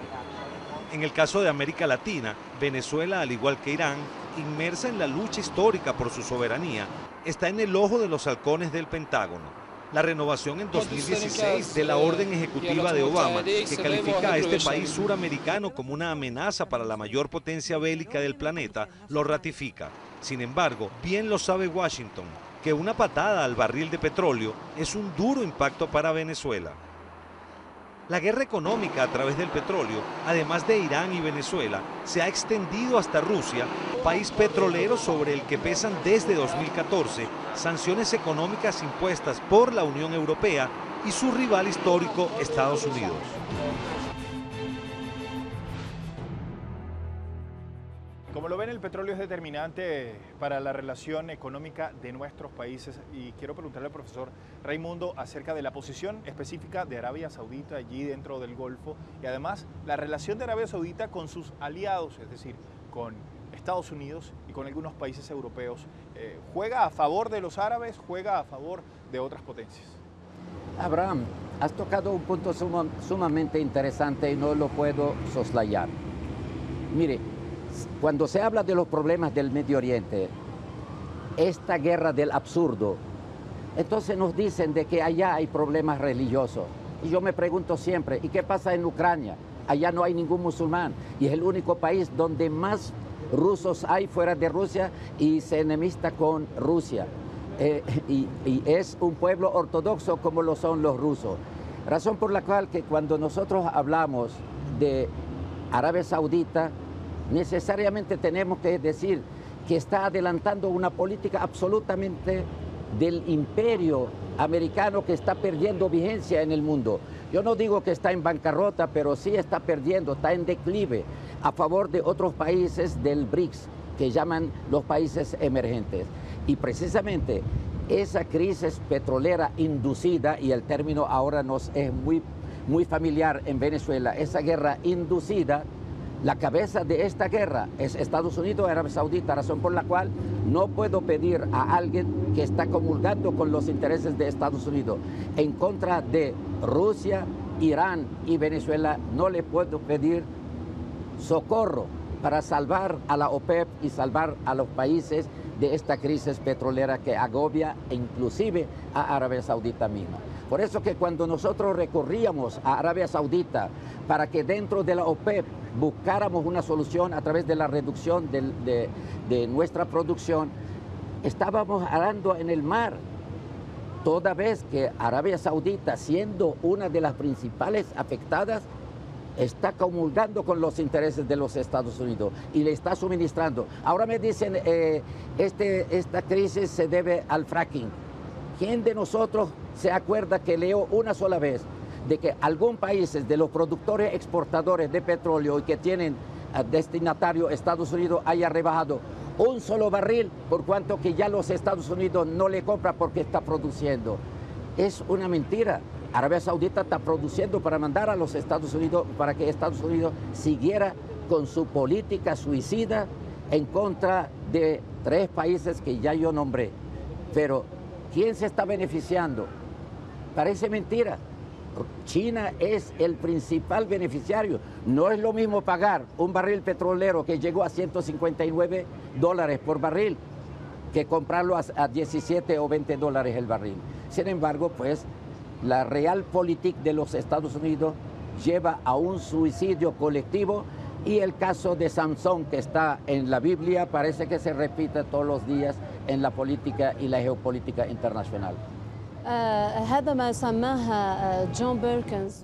En el caso de América Latina, Venezuela, al igual que Irán, inmersa en la lucha histórica por su soberanía, está en el ojo de los halcones del Pentágono. La renovación en 2016 de la orden ejecutiva de Obama, que califica a este país suramericano como una amenaza para la mayor potencia bélica del planeta, lo ratifica. Sin embargo, bien lo sabe Washington, que una patada al barril de petróleo es un duro impacto para Venezuela. La guerra económica a través del petróleo, además de Irán y Venezuela, se ha extendido hasta Rusia, país petrolero sobre el que pesan desde 2014 sanciones económicas impuestas por la Unión Europea y su rival histórico, Estados Unidos. Como lo ven, el petróleo es determinante para la relación económica de nuestros países y quiero preguntarle al profesor Raimundo acerca de la posición específica de Arabia Saudita allí dentro del Golfo y además la relación de Arabia Saudita con sus aliados, es decir, con Estados Unidos y con algunos países europeos. ¿Juega a favor de los árabes? ¿Juega a favor de otras potencias? Abraham, has tocado un punto sumamente interesante y no lo puedo soslayar. Mire, cuando se habla de los problemas del Medio Oriente, esta guerra del absurdo, entonces nos dicen de que allá hay problemas religiosos. Y yo me pregunto siempre, ¿y qué pasa en Ucrania? Allá no hay ningún musulmán y es el único país donde más rusos hay fuera de Rusia y se enemista con Rusia. Y es un pueblo ortodoxo como lo son los rusos. Razón por la cual que cuando nosotros hablamos de Arabia Saudita, necesariamente tenemos que decir que está adelantando una política absolutamente del imperio americano que está perdiendo vigencia en el mundo. Yo no digo que está en bancarrota, pero sí está perdiendo, está en declive a favor de otros países del BRICS, que llaman los países emergentes. Y precisamente esa crisis petrolera inducida, y el término ahora nos es muy familiar en Venezuela, esa guerra inducida, la cabeza de esta guerra es Estados Unidos y Arabia Saudita, razón por la cual no puedo pedir a alguien que está comulgando con los intereses de Estados Unidos en contra de Rusia, Irán y Venezuela, no le puedo pedir socorro para salvar a la OPEP y salvar a los países de esta crisis petrolera que agobia inclusive a Arabia Saudita misma. Por eso que cuando nosotros recorríamos a Arabia Saudita para que dentro de la OPEP buscáramos una solución a través de la reducción de nuestra producción, estábamos arando en el mar, toda vez que Arabia Saudita, siendo una de las principales afectadas, está comulgando con los intereses de los Estados Unidos y le está suministrando. Ahora me dicen, esta crisis se debe al fracking. ¿Quién de nosotros se acuerda que leo una sola vez de que algún país de los productores exportadores de petróleo y que tienen destinatario Estados Unidos haya rebajado un solo barril por cuanto que ya los Estados Unidos no le compra porque está produciendo? Es una mentira. Arabia Saudita está produciendo para mandar a los Estados Unidos, para que Estados Unidos siguiera con su política suicida en contra de 3 países que ya yo nombré. Pero ¿quién se está beneficiando? Parece mentira. China es el principal beneficiario. No es lo mismo pagar un barril petrolero que llegó a $159 por barril que comprarlo a 17 o 20 dólares el barril. Sin embargo, pues la realpolitik de los Estados Unidos lleva a un suicidio colectivo y el caso de Sansón, que está en la Biblia, parece que se repite todos los días en la política y la geopolítica internacional.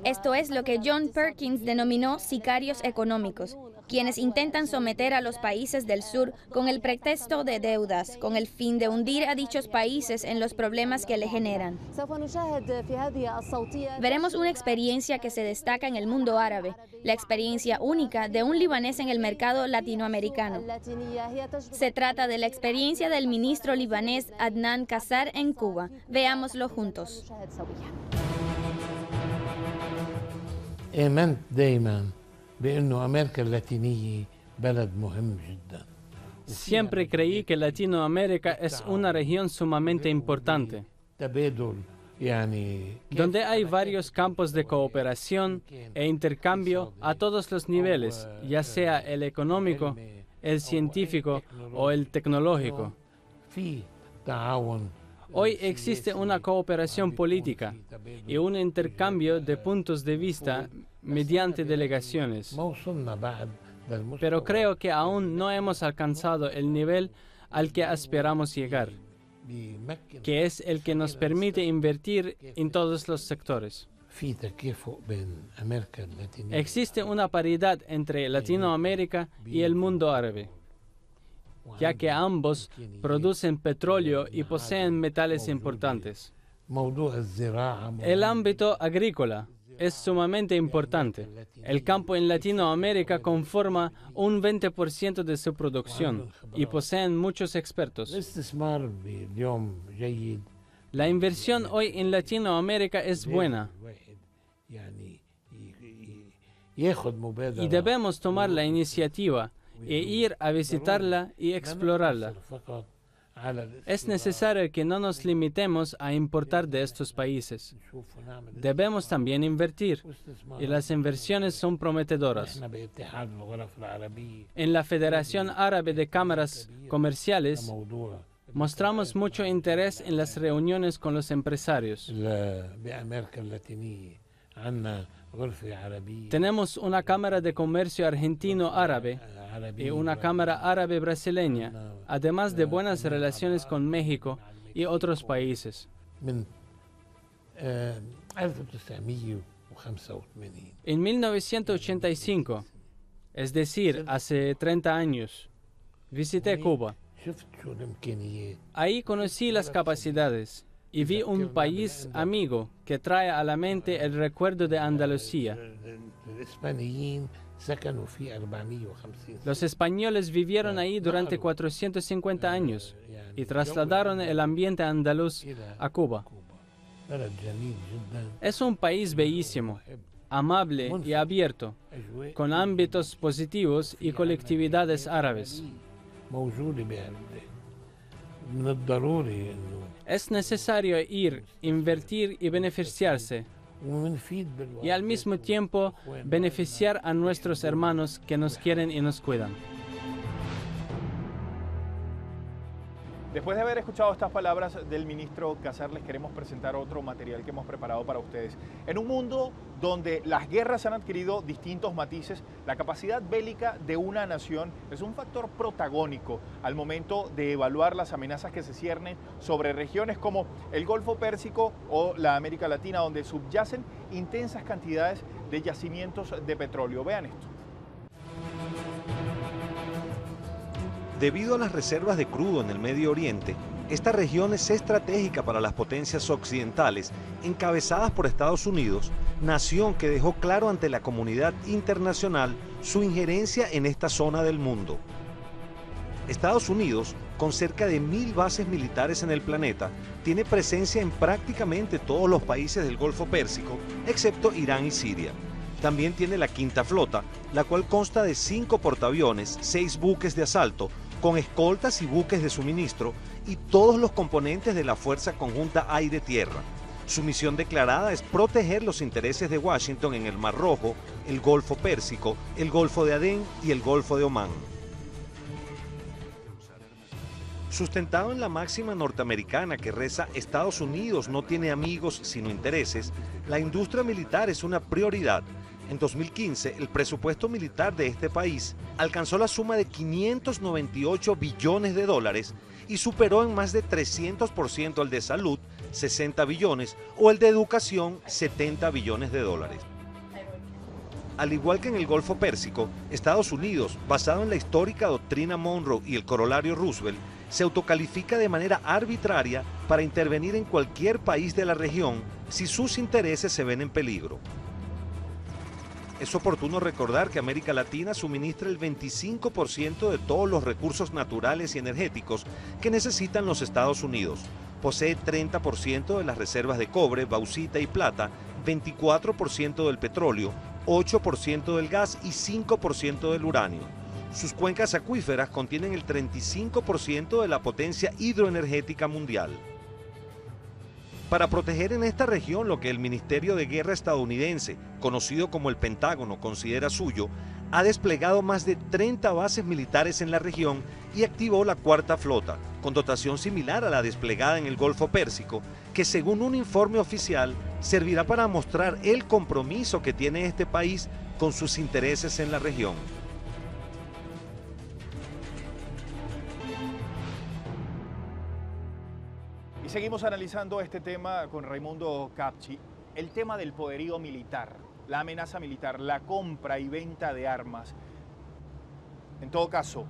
Esto es lo que John Perkins denominó sicarios económicos, quienes intentan someter a los países del sur con el pretexto de deudas, con el fin de hundir a dichos países en los problemas que le generan. Veremos una experiencia que se destaca en el mundo árabe, la experiencia única de un libanés en el mercado latinoamericano. Se trata de la experiencia del ministro libanés Adnan Kassar en Cuba. Veámoslo juntos. Siempre creí que Latinoamérica es una región sumamente importante, donde hay varios campos de cooperación e intercambio a todos los niveles, ya sea el económico, el científico o el tecnológico. Hoy existe una cooperación política y un intercambio de puntos de vista mediante delegaciones. Pero creo que aún no hemos alcanzado el nivel al que aspiramos llegar, que es el que nos permite invertir en todos los sectores. Existe una paridad entre Latinoamérica y el mundo árabe, ya que ambos producen petróleo y poseen metales importantes. El ámbito agrícola es sumamente importante. El campo en Latinoamérica conforma un 20% de su producción y poseen muchos expertos. La inversión hoy en Latinoamérica es buena y debemos tomar la iniciativa e ir a visitarla y explorarla. Es necesario que no nos limitemos a importar de estos países. Debemos también invertir, y las inversiones son prometedoras. En la Federación Árabe de Cámaras Comerciales, mostramos mucho interés en las reuniones con los empresarios. Tenemos una Cámara de Comercio Argentino-Árabe y una Cámara Árabe Brasileña, además de buenas relaciones con México y otros países. En 1985, es decir, hace 30 años, visité Cuba. Ahí conocí las capacidades y vi un país amigo que trae a la mente el recuerdo de Andalucía. Los españoles vivieron ahí durante 450 años y trasladaron el ambiente andaluz a Cuba. Es un país bellísimo, amable y abierto, con ámbitos positivos y colectividades árabes. Es necesario ir, invertir y beneficiarse, y al mismo tiempo beneficiar a nuestros hermanos que nos quieren y nos cuidan. Después de haber escuchado estas palabras del ministro Kassar, les queremos presentar otro material que hemos preparado para ustedes. En un mundo donde las guerras han adquirido distintos matices, la capacidad bélica de una nación es un factor protagónico al momento de evaluar las amenazas que se ciernen sobre regiones como el Golfo Pérsico o la América Latina, donde subyacen intensas cantidades de yacimientos de petróleo. Vean esto. Debido a las reservas de crudo en el Medio Oriente, esta región es estratégica para las potencias occidentales, encabezadas por Estados Unidos, nación que dejó claro ante la comunidad internacional su injerencia en esta zona del mundo. Estados Unidos, con cerca de 1000 bases militares en el planeta, tiene presencia en prácticamente todos los países del Golfo Pérsico, excepto Irán y Siria. También tiene la Quinta Flota, la cual consta de 5 portaaviones, 6 buques de asalto, con escoltas y buques de suministro y todos los componentes de la Fuerza Conjunta Aire-Tierra. Su misión declarada es proteger los intereses de Washington en el Mar Rojo, el Golfo Pérsico, el Golfo de Adén y el Golfo de Omán. Sustentado en la máxima norteamericana que reza Estados Unidos no tiene amigos sino intereses, la industria militar es una prioridad En 2015, el presupuesto militar de este país alcanzó la suma de 598 billones de dólares y superó en más de 300% el de salud, 60 billones, o el de educación, 70 billones de dólares. Al igual que en el Golfo Pérsico, Estados Unidos, basado en la histórica doctrina Monroe y el corolario Roosevelt, se autocalifica de manera arbitraria para intervenir en cualquier país de la región si sus intereses se ven en peligro. Es oportuno recordar que América Latina suministra el 25% de todos los recursos naturales y energéticos que necesitan los Estados Unidos. Posee 30% de las reservas de cobre, bauxita y plata, 24% del petróleo, 8% del gas y 5% del uranio. Sus cuencas acuíferas contienen el 35% de la potencia hidroenergética mundial. Para proteger en esta región lo que el Ministerio de Guerra estadounidense, conocido como el Pentágono, considera suyo, ha desplegado más de 30 bases militares en la región y activó la Cuarta Flota, con dotación similar a la desplegada en el Golfo Pérsico, que según un informe oficial servirá para mostrar el compromiso que tiene este país con sus intereses en la región. Y seguimos analizando este tema con Raimundo Capchi, el tema del poderío militar, la amenaza militar, la compra y venta de armas. En todo caso,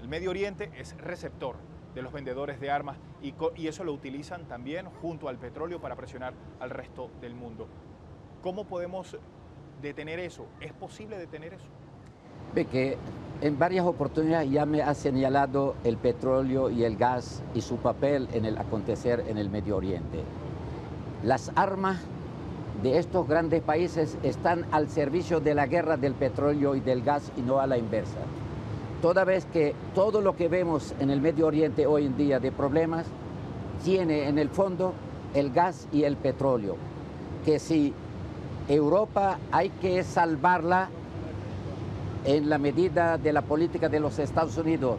el Medio Oriente es receptor de los vendedores de armas y eso lo utilizan también junto al petróleo para presionar al resto del mundo. ¿Cómo podemos detener eso? ¿Es posible detener eso? Ve que en varias oportunidades ya me ha señalado el petróleo y el gas y su papel en el acontecer en el Medio Oriente. Las armas de estos grandes países están al servicio de la guerra del petróleo y del gas y no a la inversa. Toda vez que todo lo que vemos en el Medio Oriente hoy en día de problemas tiene en el fondo el gas y el petróleo, que si Europa hay que salvarla en la medida de la política de los Estados Unidos,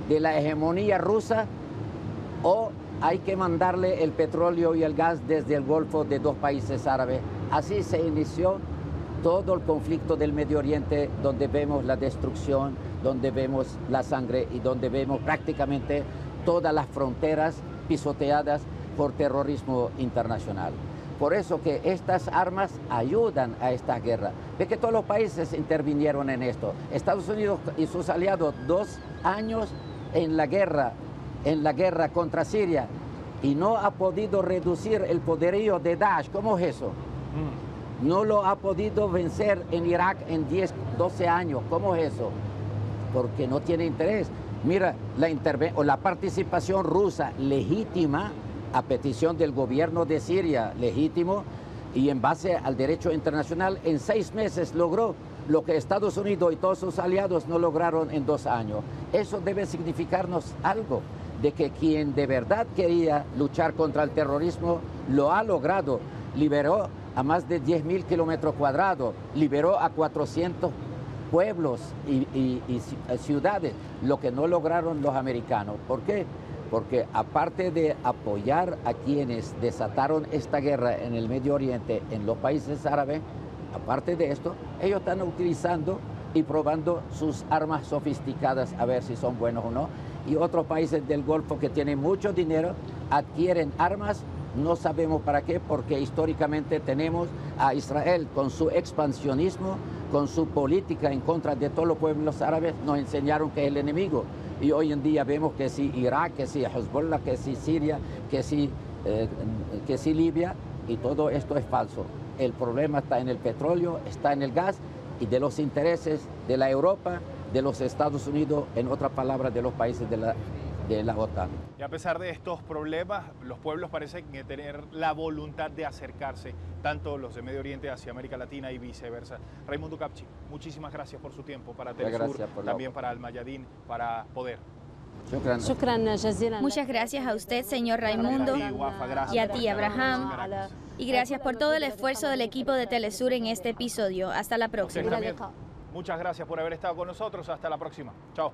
de la hegemonía rusa, o hay que mandarle el petróleo y el gas desde el Golfo de dos países árabes. Así se inició todo el conflicto del Medio Oriente, donde vemos la destrucción, donde vemos la sangre y donde vemos prácticamente todas las fronteras pisoteadas por terrorismo internacional. Por eso que estas armas ayudan a esta guerra. Ve que todos los países intervinieron en esto. Estados Unidos y sus aliados 2 años en la guerra contra Siria y no ha podido reducir el poderío de Daesh. ¿Cómo es eso? No lo ha podido vencer en Irak en 10, 12 años. ¿Cómo es eso? Porque no tiene interés. Mira, la participación rusa legítima a petición del gobierno de Siria, legítimo, y en base al derecho internacional, en 6 meses logró lo que Estados Unidos y todos sus aliados no lograron en 2 años. Eso debe significarnos algo, de que quien de verdad quería luchar contra el terrorismo lo ha logrado. Liberó a más de 10.000 kilómetros cuadrados, liberó a 400 pueblos y ciudades, lo que no lograron los americanos. ¿Por qué? Porque aparte de apoyar a quienes desataron esta guerra en el Medio Oriente, en los países árabes, aparte de esto, ellos están utilizando y probando sus armas sofisticadas a ver si son buenos o no. Y otros países del Golfo que tienen mucho dinero adquieren armas, no sabemos para qué, porque históricamente tenemos a Israel con su expansionismo, con su política en contra de todos los pueblos árabes, nos enseñaron que es el enemigo. Y hoy en día vemos que si Irak, que si Hezbollah, que si Siria, que si Libia, y todo esto es falso. El problema está en el petróleo, está en el gas y de los intereses de la Europa, de los Estados Unidos, en otras palabras, de los países de la OTAN. Y a pesar de estos problemas, los pueblos parecen tener la voluntad de acercarse, tanto los de Medio Oriente hacia América Latina y viceversa. Raimundo Capchi, muchísimas gracias por su tiempo, para Telesur, también para Al Mayadin, para Poder. Muchas gracias a usted, señor Raimundo, y a ti, Abraham. Y gracias por todo el esfuerzo del equipo de Telesur en este episodio. Hasta la próxima. Muchas gracias por haber estado con nosotros. Hasta la próxima. Chao.